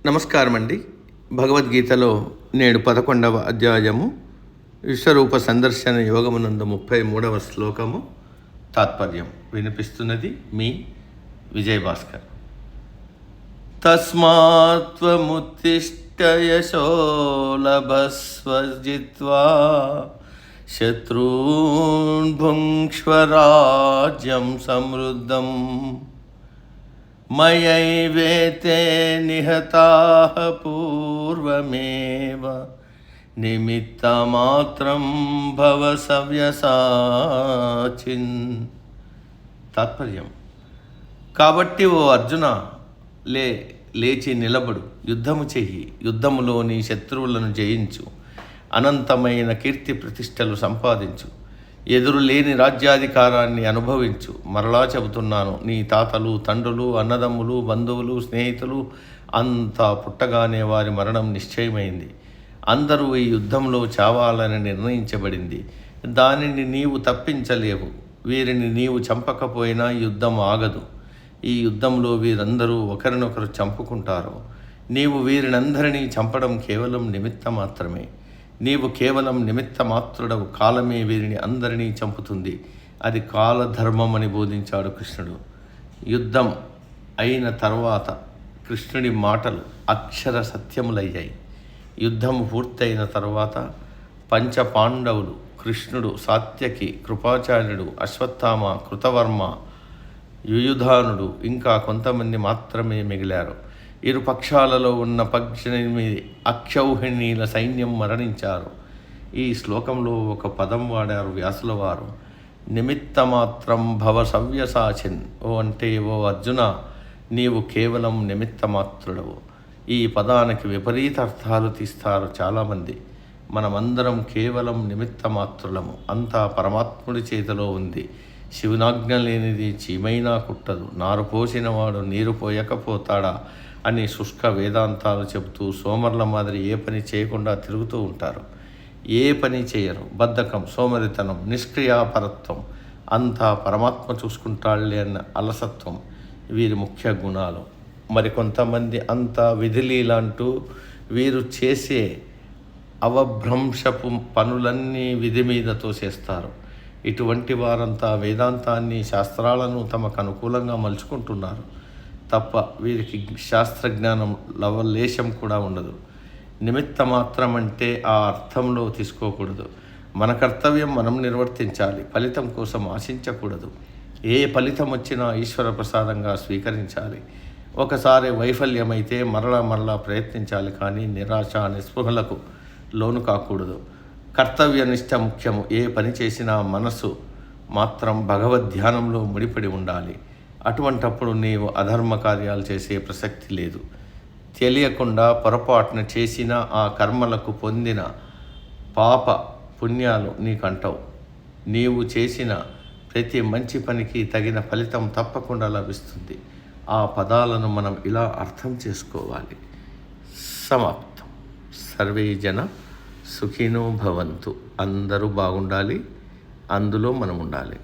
నమస్కారం అండి. భగవద్గీతలో నేడు 11వ అధ్యాయము విశ్వరూప సందర్శన యోగమునందు 33వ శ్లోకము తాత్పర్యం వినిపిస్తున్నది మీ విజయభాస్కర్. తస్మాత్వముత్తిష్ట యశో లభస్వ జిత్వా శత్రూన్ భుంక్ష్వ రాజ్యం సమృద్ధం మయైవేతే నిహతాః పూర్వమేవ నిమిత్తమాత్రం భవ సవ్యసాచిన్. తాత్పర్యం: కాబట్టి ఓ అర్జున, లేచి నిలబడు, యుద్ధము చెయ్యి, యుద్ధములో నీ శత్రువులను జయించు, అనంతమైన కీర్తి ప్రతిష్టలు సంపాదించు, ఎదురులేని రాజ్యాధికారాన్ని అనుభవించు. మరలా చెబుతున్నాను, నీ తాతలు, తండ్రులు, అన్నదమ్ములు, బంధువులు, స్నేహితులు అంతా పుట్టగానే వారి మరణం నిశ్చయమైంది. అందరూ ఈ యుద్ధంలో చావాలని నిర్ణయించబడింది. దానిని నీవు తప్పించలేవు. వీరిని నీవు చంపకపోయినా యుద్ధం ఆగదు. ఈ యుద్ధంలో వీరందరూ ఒకరినొకరు చంపుకుంటారు. నీవు వీరినందరినీ చంపడం కేవలం నిమిత్త మాత్రమే. నీవు కేవలం నిమిత్త మాత్రుడవు. కాలమే వీరిని అందరినీ చంపుతుంది. అది కాలధర్మం అని బోధించాడు కృష్ణుడు. యుద్ధం అయిన తర్వాత కృష్ణుడి మాటలు అక్షర సత్యములయ్యాయి. యుద్ధము పూర్తయిన తర్వాత పంచపాండవులు, కృష్ణుడు, సాత్యకి, కృపాచార్యుడు, అశ్వత్థామ, కృతవర్మ, యుయుధానుడు ఇంకా కొంతమంది మాత్రమే మిగిలారు. ఇరు పక్షాలలో ఉన్న 18 అక్షౌహిణీల సైన్యం మరణించారు. ఈ శ్లోకంలో ఒక పదం వాడారు వ్యాసుల వారు, నిమిత్తమాత్రం భవ సవ్యసాచిన్. అంటే ఓ అర్జున, నీవు కేవలం నిమిత్తమాత్రుడవు. ఈ పదానికి విపరీత అర్థాలు తీస్తారు చాలామంది. మనమందరం కేవలం నిమిత్తమాత్రులము. అంతా పరమాత్ముడి చేతిలో ఉంది. శివునాజ్ఞ లేనిది చీమైనా కుట్టదు. నారు పోసినవాడు నీరు పోయకపోతాడా అని శుష్క వేదాంతాలు చెబుతూ సోమర్ల మాదిరి ఏ పని చేయకుండా తిరుగుతూ ఉంటారు. ఏ పని చేయరు. బద్ధకం, సోమరితనం, నిష్క్రియాపరత్వం, అంతా పరమాత్మ చూసుకుంటాళ్లే అన్న అలసత్వం వీరి ముఖ్య గుణాలు. మరికొంతమంది అంతా విధిలీలంటూ వీరు చేసే అవభ్రంశపు పనులన్నీ విధి మీద తోసేస్తారు. ఇటువంటి వారంతా వేదాంతాన్ని, శాస్త్రాలను తమకు అనుకూలంగా మలుచుకుంటున్నారు తప్ప వీరికి శాస్త్రజ్ఞానం లవలేశం కూడా ఉండదు. నిమిత్త మాత్రం అంటే ఆ అర్థంలో తీసుకోకూడదు. మన కర్తవ్యం మనం నిర్వర్తించాలి. ఫలితం కోసం ఆశించకూడదు. ఏ ఫలితం వచ్చినా ఈశ్వర ప్రసాదంగా స్వీకరించాలి. ఒకసారి వైఫల్యమైతే మరలా ప్రయత్నించాలి. కానీ నిరాశ, నిస్పృహలకు లోను కాకూడదు. కర్తవ్యనిష్ట ముఖ్యము. ఏ పని చేసినా మనసు మాత్రం భగవద్ధ్యానంలో ముడిపడి ఉండాలి. అటువంటప్పుడు నీవు అధర్మ కార్యాలు చేసే ప్రసక్తి లేదు. తెలియకుండా పొరపాటున చేసిన ఆ కర్మలకు పొందిన పాప పుణ్యాలు నీకంటవు. నీవు చేసిన ప్రతి మంచి పనికి తగిన ఫలితం తప్పకుండా లభిస్తుంది. ఆ పదాలను మనం ఇలా అర్థం చేసుకోవాలి. సమాప్తం. సర్వే జన సుఖినో భవంతు. అందరూ బాగుండాలి. అందులో మనం ఉండాలి.